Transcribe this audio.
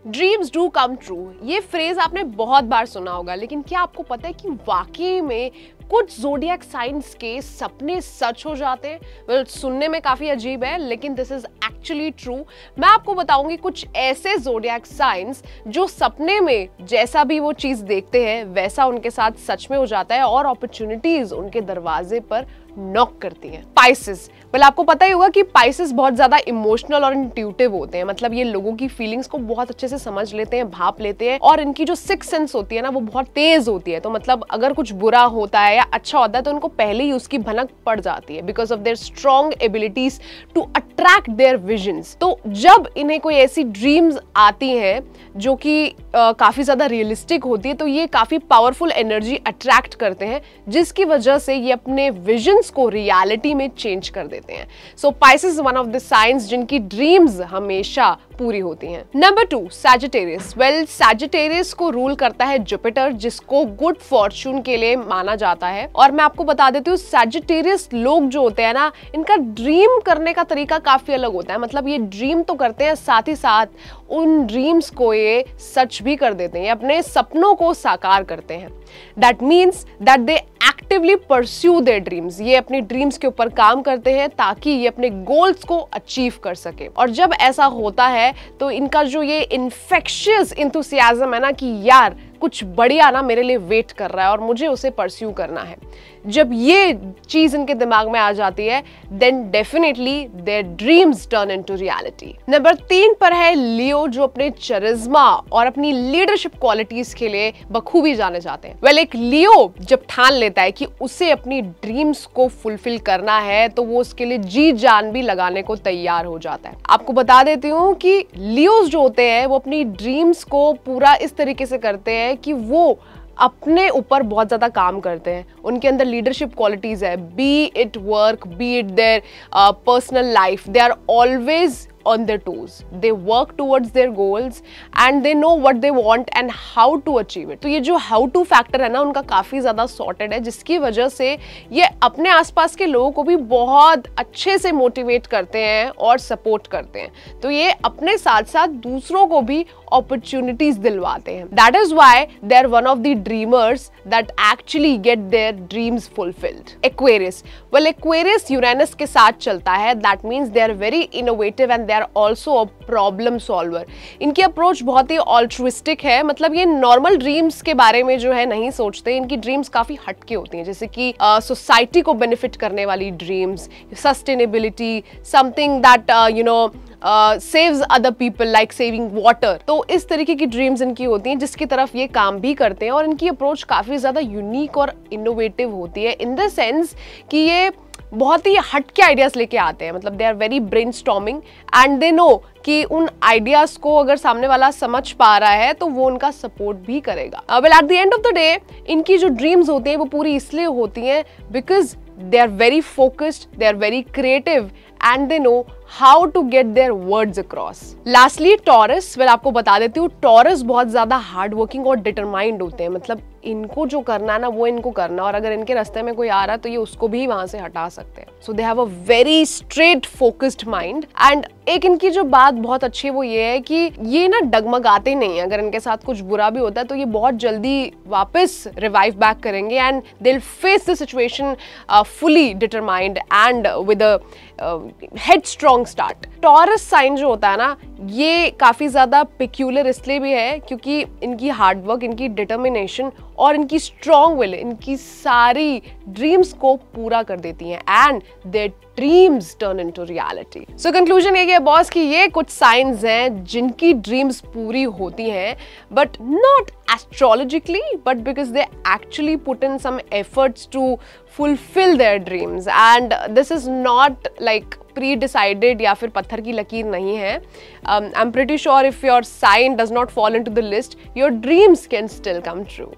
Dreams do come true, ये phrase आपने बहुत बार सुना होगा, लेकिन क्या आपको पता है कि वाकई में कुछ ज़ोडिएक साइंस के सपने सच हो जाते हैं? वेल, सुनने में काफी अजीब है, लेकिन दिस इज एक्चुअली ट्रू। मैं आपको बताऊंगी कुछ ऐसे ज़ोडिएक साइंस जो सपने में जैसा भी वो चीज देखते हैं वैसा उनके साथ सच में हो जाता है और अपॉर्चुनिटीज उनके दरवाजे पर नॉक करती हैं। पाइसेस, वेल आपको पता ही होगा कि पाइसेस बहुत ज्यादा इमोशनल और इंट्यूटिव होते हैं, मतलब ये लोगों की फीलिंग्स को बहुत अच्छे से समझ लेते हैं, भाप लेते हैं, और इनकी जो सिक्स सेंस होती है ना वो बहुत तेज होती है। तो मतलब अगर कुछ बुरा होता है या अच्छा होता है तो उनको पहले ही उसकी भनक पड़ जाती है, because of their strong abilities to attract their visions. तो जब इन्हें कोई ऐसी ड्रीम्स आती हैं जो कि काफी ज्यादा रियलिस्टिक होती है, तो ये काफी पावरफुल एनर्जी अट्रैक्ट करते हैं, जिसकी वजह से ये अपने विजन्स को रियलिटी में चेंज कर देते हैं। So Pisces one of the signs जिनकी ड्रीम्स हमेशा पूरी होती हैं। Number 2, Sagittarius. वेल, सैजिटेरियस को रूल करता है जुपिटर, जिसको गुड फॉर्चून के लिए माना जाता है। और मैं आपको बता देती हूँ, सैजिटेरियस लोग जो होते हैं ना, इनका ड्रीम करने का तरीका काफी अलग होता है। मतलब ये ड्रीम तो करते हैं, साथ ही साथ उन ड्रीम्स को ये सच भी कर देते हैं, अपने सपनों को साकार करते हैं। That means that they actively pursue their dreams. ये अपनी ड्रीम्स के ऊपर काम करते हैं ताकि ये अपने गोल्स को अचीव कर सके। और जब ऐसा होता है तो इनका जो ये इन्फेक्शियस इंथुसियाज्म है ना कि यार कुछ बढ़िया ना मेरे लिए वेट कर रहा है और मुझे उसे परस्यू करना है, जब ये चीज इनके दिमाग में आ जाती है, then definitely their dreams turn into reality. Number 3 पर है लियो, जो अपने चरिज्मा और अपनी लीडरशिप क्वालिटीज के लिए बखूबी जाने जाते हैं। वेल, एक लियो जब ठान लेता है कि उसे अपनी ड्रीम्स को फुलफिल करना है तो वो उसके लिए जी जान भी लगाने को तैयार हो जाता है। आपको बता देती हूँ कि लियोज जो होते हैं वो अपनी ड्रीम्स को पूरा इस तरीके से करते हैं कि वो अपने ऊपर बहुत ज्यादा काम करते हैं। उनके अंदर लीडरशिप क्वालिटीज है, be it work, be it their personal life, they are always on their toes. They work towards their goals and they know what they want and how to achieve it. तो ये जो how to factor है ना, उनका काफी ज्यादा sorted है, जिसकी वजह से ये अपने आसपास के लोगों को भी बहुत अच्छे से मोटिवेट करते हैं और सपोर्ट करते हैं। तो ये अपने साथ साथ दूसरों को भी opportunities दिलवाते हैं। That is why they are one of the dreamers that actually get their dreams fulfilled. Aquarius. Well, Aquarius Uranus के साथ चलता है. That means they are very innovative and they are also a problem solver. इनकी approach बहुत ही altruistic है, मतलब ये normal dreams के बारे में जो है नहीं सोचते। इनकी ड्रीम्स काफी हटके होती हैं, जैसे कि सोसाइटी को बेनिफिट करने वाली dreams, sustainability, something that saves other people like saving water। तो इस तरीके की ड्रीम्स इनकी होती हैं, जिसकी तरफ ये काम भी करते हैं। और इनकी अप्रोच काफी ज्यादा यूनिक और इनोवेटिव होती है, इन द सेंस कि ये बहुत ही हटके आइडियाज लेके आते हैं। मतलब they are very brainstorming and they know कि उन आइडियाज को अगर सामने वाला समझ पा रहा है तो वो उनका सपोर्ट भी करेगा। Well, at the end of the day इनकी जो ड्रीम्स होती हैं वो पूरी इसलिए होती हैं because they are very focused, they are very creative and they know how to get their words across. Lastly, Taurus. well, आपको बता देती हूँ, Taurus बहुत ज्यादा हार्ड वर्किंग और डिटरमाइंड होते हैं। मतलब इनको जो करना है ना वो इनको करना, और अगर इनके रास्ते में कोई आ रहा है तो ये उसको भी वहां से हटा सकते हैं। So they have a very straight focused mind. And एक इनकी जो बात बहुत अच्छी है वो ये है कि ये ना डगमगाते नहीं है। अगर इनके साथ कुछ बुरा भी होता है तो ये बहुत जल्दी वापस रिवाइव बैक करेंगे and they will face the situation fully determined and with a headstrong start. Taurus sign जो होता है ना, ये काफी ज्यादा पेक्यूलर इसलिए भी है क्योंकि इनकी हार्डवर्क, इनकी डिटर्मिनेशन और इनकी स्ट्रॉन्ग विल इनकी सारी ड्रीम्स को पूरा कर देती हैं and there dreams turn into reality. So conclusion ये है बॉस कि ये कुछ साइंस हैं जिनकी ड्रीम्स पूरी होती हैं, but not astrologically but because they actually put in some efforts to fulfill their dreams and this is not like pre-decided या फिर पत्थर की लकीर नहीं है। I'm pretty sure if your sign does not fall into the list, your dreams can still come true.